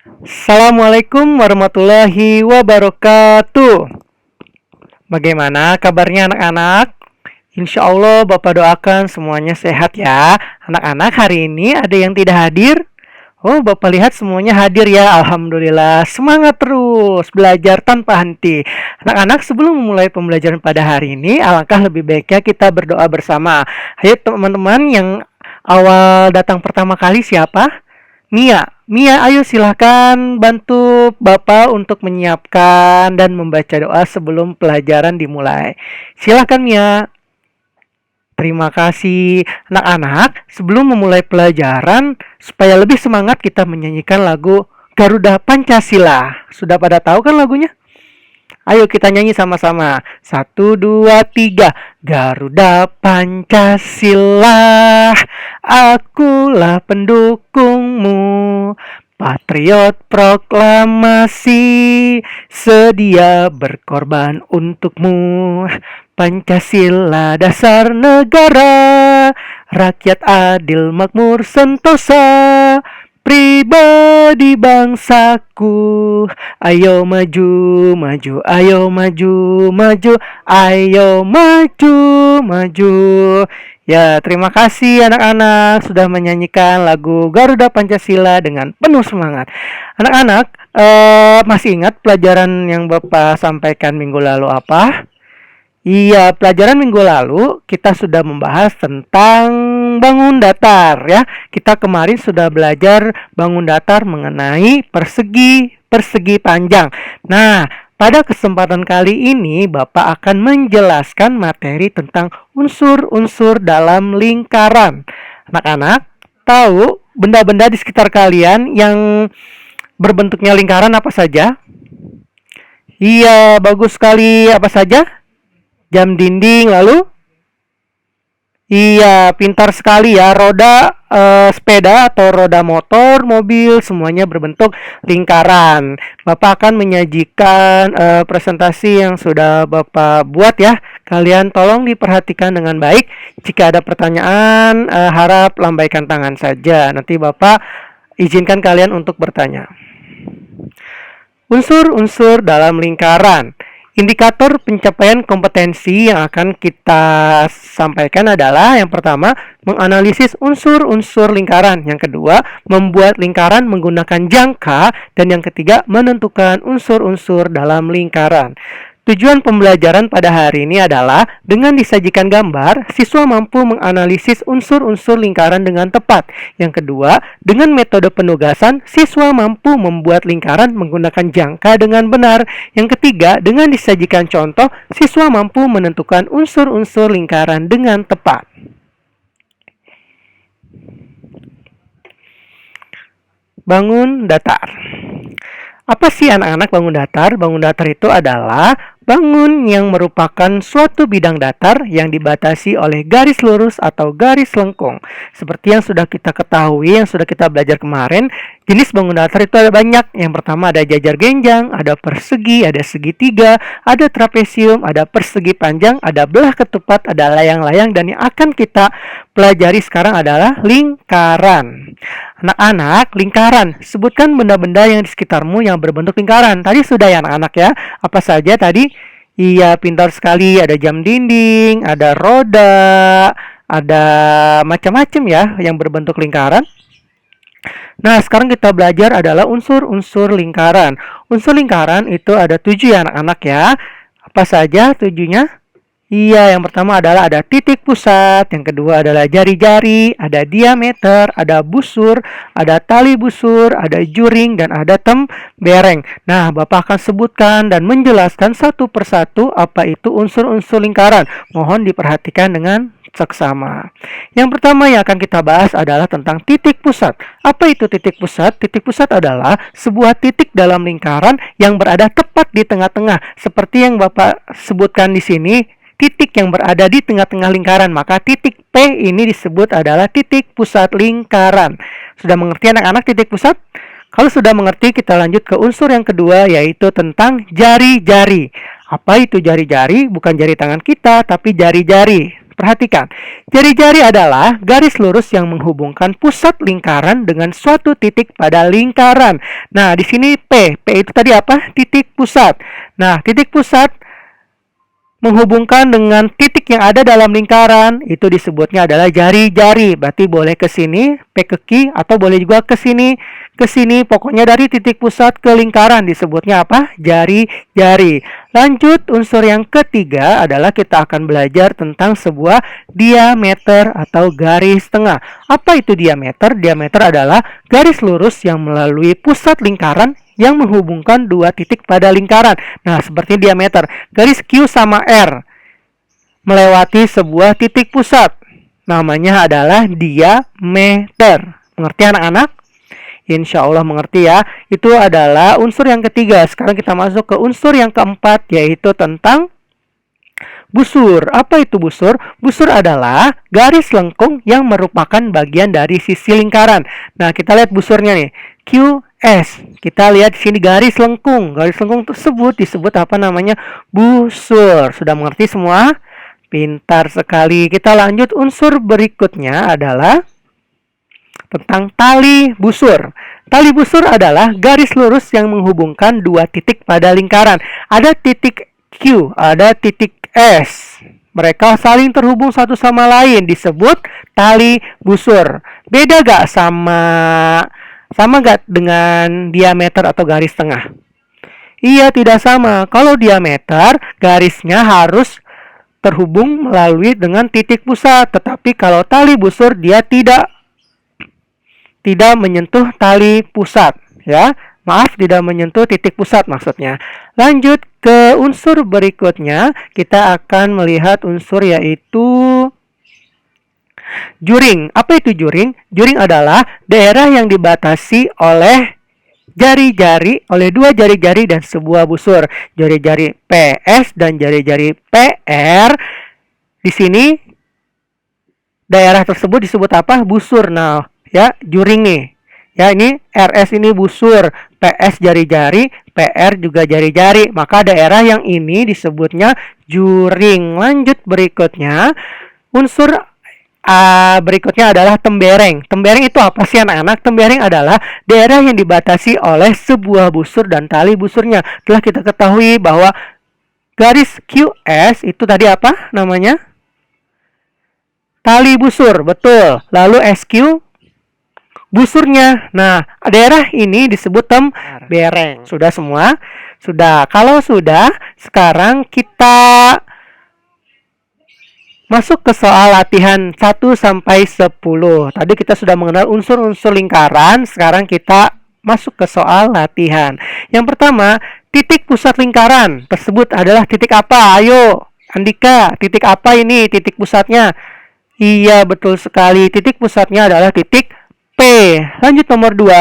Assalamualaikum warahmatullahi wabarakatuh. Bagaimana kabarnya anak-anak? Insya Allah Bapak doakan semuanya sehat ya. Anak-anak hari ini ada yang tidak hadir? Oh, Bapak lihat semuanya hadir ya. Alhamdulillah. Semangat terus belajar tanpa henti. Anak-anak, sebelum memulai pembelajaran pada hari ini, alangkah lebih baiknya kita berdoa bersama. Ayo teman-teman yang awal datang pertama kali siapa? Mia. Mia, ayo silahkan bantu Bapak untuk menyiapkan dan membaca doa sebelum pelajaran dimulai. Silahkan Mia. Terima kasih. Anak-anak, sebelum memulai pelajaran, supaya lebih semangat kita menyanyikan lagu Garuda Pancasila. Sudah pada tahu kan lagunya? Ayo kita nyanyi sama-sama. 1, 2, 3. Garuda Pancasila, akulah pendukungmu. Patriot proklamasi, sedia berkorban untukmu. Pancasila dasar negara, rakyat adil makmur sentosa, pribadi bangsaku. Ayo maju, maju, ayo maju, maju, ayo maju, maju. Ya, terima kasih anak-anak sudah menyanyikan lagu Garuda Pancasila dengan penuh semangat. Anak-anak, masih ingat pelajaran yang Bapak sampaikan minggu lalu apa? Iya, pelajaran minggu lalu kita sudah membahas tentang bangun datar ya. Kita kemarin sudah belajar bangun datar mengenai persegi panjang. Nah, pada kesempatan kali ini Bapak akan menjelaskan materi tentang unsur-unsur dalam lingkaran. Anak-anak, tahu benda-benda di sekitar kalian yang berbentuknya lingkaran apa saja? Iya, bagus sekali. Apa saja? Jam dinding, lalu? Iya, pintar sekali ya. Roda sepeda atau roda motor, mobil, semuanya berbentuk lingkaran. Bapak akan menyajikan presentasi yang sudah Bapak buat ya. Kalian tolong diperhatikan dengan baik. Jika ada pertanyaan, harap lambaikan tangan saja. Nanti Bapak izinkan kalian untuk bertanya. Unsur-unsur dalam lingkaran. Indikator pencapaian kompetensi yang akan kita sampaikan adalah yang pertama, menganalisis unsur-unsur lingkaran. Yang kedua, membuat lingkaran menggunakan jangka. Dan yang ketiga, menentukan unsur-unsur dalam lingkaran. Tujuan pembelajaran pada hari ini adalah dengan disajikan gambar, siswa mampu menganalisis unsur-unsur lingkaran dengan tepat. Yang kedua, dengan metode penugasan, siswa mampu membuat lingkaran menggunakan jangka dengan benar. Yang ketiga, dengan disajikan contoh, siswa mampu menentukan unsur-unsur lingkaran dengan tepat. Bangun datar. Apa sih anak-anak bangun datar? Bangun datar itu adalah bangun yang merupakan suatu bidang datar yang dibatasi oleh garis lurus atau garis lengkung. Seperti yang sudah kita ketahui, yang sudah kita belajar kemarin, jenis bangun datar itu ada banyak. Yang pertama ada jajar genjang, ada persegi, ada segitiga, ada trapesium, ada persegi panjang, ada belah ketupat, ada layang-layang, dan yang akan kita pelajari sekarang adalah lingkaran. Anak-anak, lingkaran. Sebutkan benda-benda yang di sekitarmu yang berbentuk lingkaran. Tadi sudah ya anak-anak ya. Apa saja tadi? Iya, pintar sekali. Ada jam dinding, ada roda, ada macam-macam ya yang berbentuk lingkaran. Nah, sekarang kita belajar adalah unsur-unsur lingkaran. Unsur lingkaran itu ada 7 ya anak-anak ya. Apa saja 7-nya? Iya, yang pertama adalah ada titik pusat, yang kedua adalah jari-jari, ada diameter, ada busur, ada tali busur, ada juring, dan ada tembereng. Nah, Bapak akan sebutkan dan menjelaskan satu persatu apa itu unsur-unsur lingkaran. Mohon diperhatikan dengan seksama. Yang pertama yang akan kita bahas adalah tentang titik pusat. Apa itu titik pusat? Titik pusat adalah sebuah titik dalam lingkaran yang berada tepat di tengah-tengah. Seperti yang Bapak sebutkan di sini, titik yang berada di tengah-tengah lingkaran, maka titik P ini disebut adalah titik pusat lingkaran. Sudah mengerti anak-anak titik pusat? Kalau sudah mengerti, kita lanjut ke unsur yang kedua, yaitu tentang jari-jari. Apa itu jari-jari? Bukan jari tangan kita, tapi jari-jari. Perhatikan, jari-jari adalah garis lurus yang menghubungkan pusat lingkaran dengan suatu titik pada lingkaran. Nah, di sini P. P itu tadi apa? Titik pusat. Nah, titik pusat menghubungkan dengan titik yang ada dalam lingkaran, itu disebutnya adalah jari-jari. Berarti boleh ke sini, P ke Q, atau boleh juga ke sini, pokoknya dari titik pusat ke lingkaran disebutnya apa? Jari-jari. Lanjut, unsur yang ketiga adalah kita akan belajar tentang sebuah diameter atau garis tengah. Apa itu diameter? Diameter adalah garis lurus yang melalui pusat lingkaran yang menghubungkan dua titik pada lingkaran. Nah, seperti diameter. Garis Q sama R melewati sebuah titik pusat. Namanya adalah diameter. Mengerti anak-anak? Insya Allah mengerti ya. Itu adalah unsur yang ketiga. Sekarang kita masuk ke unsur yang keempat, yaitu tentang busur. Apa itu busur? Busur adalah garis lengkung yang merupakan bagian dari sisi lingkaran. Nah, kita lihat busurnya nih. QS. Kita lihat di sini garis lengkung. Garis lengkung tersebut disebut apa namanya? Busur. Sudah mengerti semua? Pintar sekali. Kita lanjut, unsur berikutnya adalah tentang tali busur. Tali busur adalah garis lurus yang menghubungkan dua titik pada lingkaran. Ada titik Q, ada titik S. Mereka saling terhubung satu sama lain, disebut tali busur. Beda gak sama gak dengan diameter atau garis tengah? Iya, tidak sama. Kalau diameter, garisnya harus terhubung melalui dengan titik pusat. Tetapi kalau tali busur, dia tidak menyentuh tali pusat. Ya, maaf, tidak menyentuh titik pusat maksudnya. Lanjut ke unsur berikutnya, kita akan melihat unsur yaitu juring. Apa itu juring? Juring adalah daerah yang dibatasi oleh jari-jari, oleh dua jari-jari dan sebuah busur. Jari-jari PS dan jari-jari PR. Di sini daerah tersebut disebut apa? Busur. Nah, ya, juring nih. Ya, ini RS ini busur, PS jari-jari, PR juga jari-jari. Maka daerah yang ini disebutnya juring. Lanjut berikutnya, unsur berikutnya adalah tembereng. Tembereng itu apa sih anak-anak? Tembereng adalah daerah yang dibatasi oleh sebuah busur dan tali busurnya. Telah kita ketahui bahwa garis QS itu tadi apa namanya? Tali busur, betul. Lalu SQ busurnya. Nah, daerah ini disebut tembereng. Sudah semua? Sudah. Kalau sudah, sekarang kita masuk ke soal latihan 1 sampai 10. Tadi kita sudah mengenal unsur-unsur lingkaran, sekarang kita masuk ke soal latihan. Yang pertama, titik pusat lingkaran tersebut adalah titik apa? Ayo, Andika, titik apa ini titik pusatnya? Iya, betul sekali. Titik pusatnya adalah titik P. Lanjut nomor 2.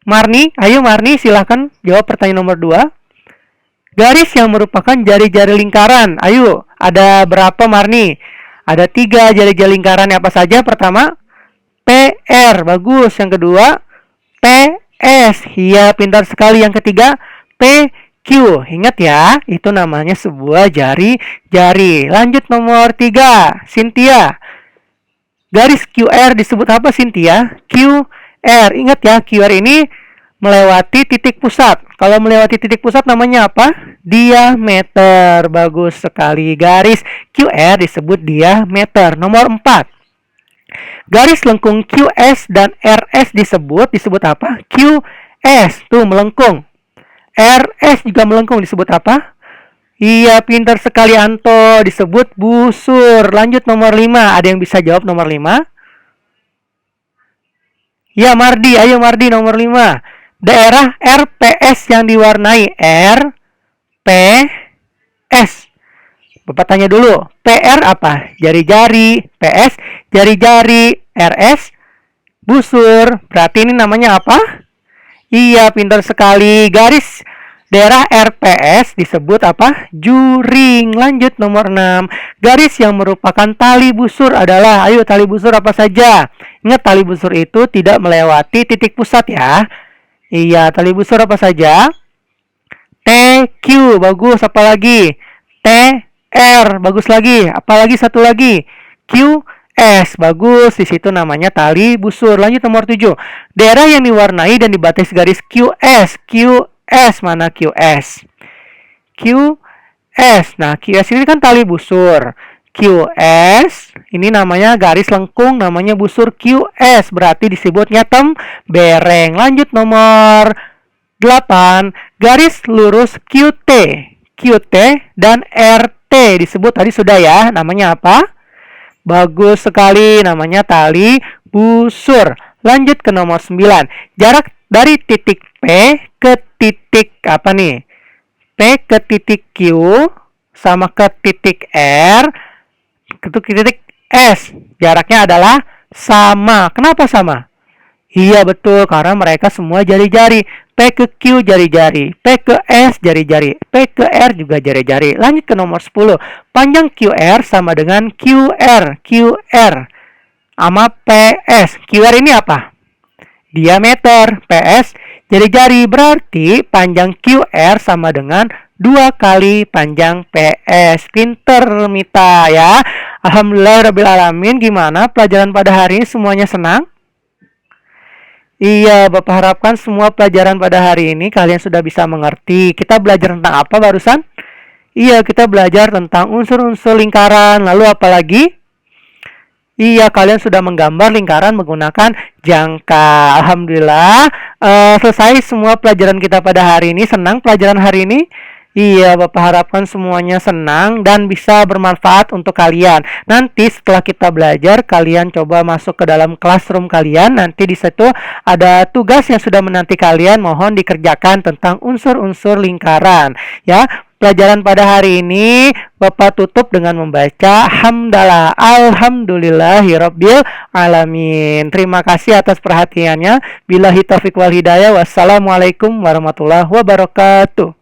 Marni, ayo Marni, silahkan jawab pertanyaan nomor 2. Garis yang merupakan jari-jari lingkaran. Ayo, ada berapa Marni? Ada 3 jari-jari lingkaran. Apa saja? Pertama, PR. Bagus. Yang kedua, PS. Iya, pintar sekali. Yang ketiga, PQ. Ingat ya, itu namanya sebuah jari-jari. Lanjut nomor 3, Cynthia. Garis QR disebut apa Cynthia? QR. Ingat ya, QR ini melewati titik pusat. Kalau melewati titik pusat namanya apa? Diameter. Bagus sekali. Garis QR disebut diameter. Nomor 4. Garis lengkung QS dan RS disebut apa? QS. Tuh, melengkung. RS juga melengkung disebut apa? Iya, pintar sekali Anto. Disebut busur. Lanjut nomor 5. Ada yang bisa jawab nomor 5? Ya, Mardi. Ayo Mardi, nomor 5. Daerah RPS yang diwarnai RPS. Bapak tanya dulu, PR apa? Jari-jari, PS, jari-jari, RS, busur. Berarti ini namanya apa? Iya, pintar sekali. Garis daerah RPS disebut apa? Juring. Lanjut nomor 6. Garis yang merupakan tali busur adalah, ayo tali busur apa saja? Ingat, tali busur itu tidak melewati titik pusat ya. Iya, tali busur apa saja? TQ. Bagus, apa lagi? R, bagus lagi. Apalagi satu lagi. Q, S, bagus. Di situ namanya tali busur. Lanjut nomor 7. Daerah yang diwarnai dan dibatasi garis QS. QS, mana QS? QS. Nah, QS ini kan tali busur. QS, ini namanya garis lengkung, namanya busur QS. Berarti disebutnya bereng. Lanjut nomor 8. Garis lurus QT. QT dan RT disebut tadi sudah ya. Namanya apa? Bagus sekali, namanya tali busur. Lanjut ke nomor 9. Jarak dari titik P ke titik apa nih? P ke titik Q sama ke titik R ke titik S. Jaraknya adalah sama. Kenapa sama? Iya betul, karena mereka semua jari-jari. P ke Q jari-jari, P ke S jari-jari, P ke R juga jari-jari. Lanjut ke nomor 10. Panjang QR sama dengan QR. QR sama PS. QR ini apa? Diameter. PS jari-jari. Berarti panjang QR sama dengan 2 kali panjang PS. Pinter Mita ya. Alhamdulillahirrabbilalamin. Gimana pelajaran pada hari ini, semuanya senang? Iya, Bapak harapkan semua pelajaran pada hari ini kalian sudah bisa mengerti. Kita belajar tentang apa barusan? Iya, kita belajar tentang unsur-unsur lingkaran. Lalu apa lagi? Iya, kalian sudah menggambar lingkaran menggunakan jangka. Alhamdulillah, selesai semua pelajaran kita pada hari ini. Senang pelajaran hari ini? Iya, Bapak harapkan semuanya senang dan bisa bermanfaat untuk kalian. Nanti setelah kita belajar, kalian coba masuk ke dalam classroom kalian. Nanti di situ ada tugas yang sudah menanti kalian. Mohon dikerjakan tentang unsur-unsur lingkaran. Ya, pelajaran pada hari ini Bapak tutup dengan membaca hamdalah alhamdulillahirabbil alamin. Terima kasih atas perhatiannya. Billahi taufiq wal hidayah. Wassalamualaikum warahmatullahi wabarakatuh.